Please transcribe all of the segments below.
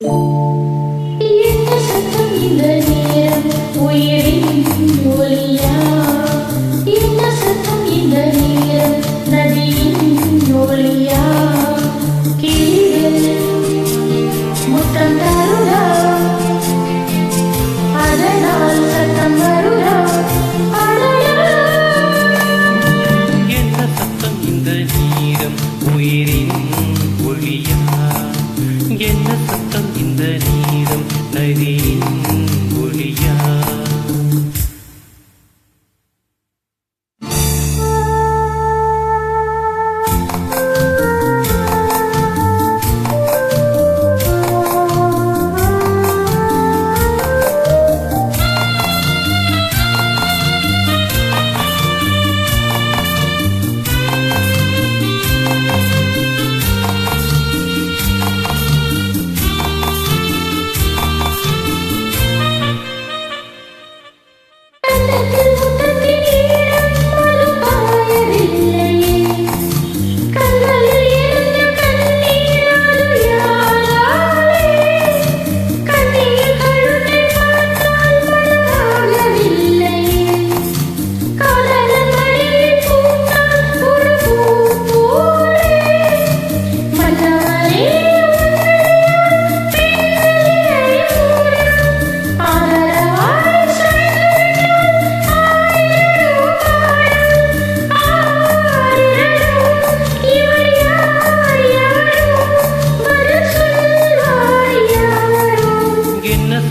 என்ன சத்தம் இந்த நேரம் உயிரின் ஒலியா? என்ன சத்தம் இந்த நேரம் நதியின் ஒலியா? கிளிகள் முத்தம் தருதா, அதனால் சத்தம் வருதா? என்ன சத்தம் இந்த நேரம் உயிரின் ஒளியா? என்ன சத்தம் இந்த நேரம் நதியின் ஒளியா?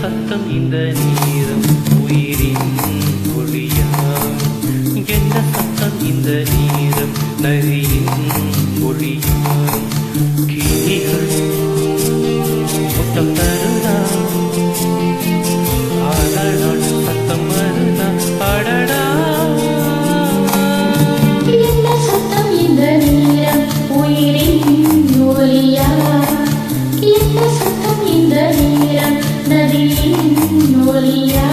சத்தம் இந்த நேரம் உயிரின் ஒளியா? என்ன சத்தம் இந்த நேரம் நதியின் ஒளியா? கிளிகள் முத்தம் தருதா, அதனால் சத்தம் வருதா? அடடா, என்ன சத்தம் இந்த நேரம் உயிரின் ஒலியா? என்ன சத்தம் இந்த நேரம் நதியின் ஒலியா?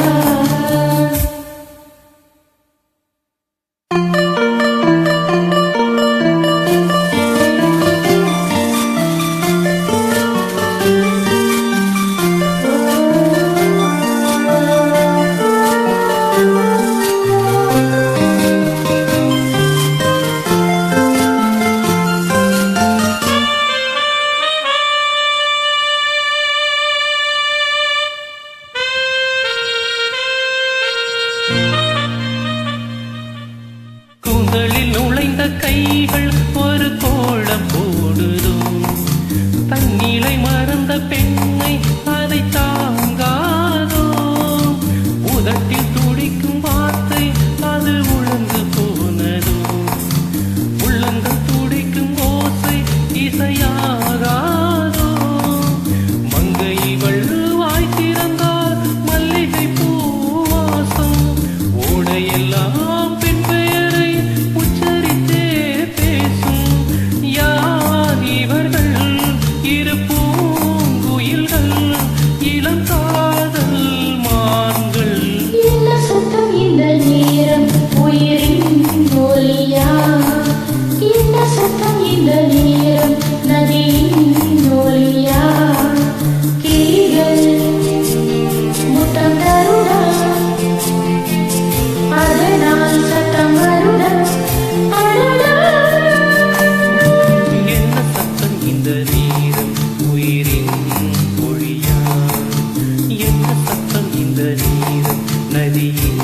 கூந்தலில் நுழைந்த கைகள் ஒரு கோலம் போடுதோ, தன்னிலை மறந்த பெண்ணை அதை தாங்காதோ, உதட்டில் துடிக்கும் வார்த்தை அது உழந்து போனதோ, உள்ளங்கள் துடிக்கும் ஓசை இசையாகாதோ, மங்கை இவள் வாய் திறந்தால் மல்லிகை பூவாசம், ஓடையெல்லாம் சத்தம் இந்த நேரம் நதியின் ஒலியா? கிளிகள் முத்தம் தருதா, அதனால் சத்தம் வருதா? அடடா, என்ன சத்தம் இந்த நேரம் உயிரின் ஒளியா? என்ன சத்தம் இந்த நேரம் நதியின்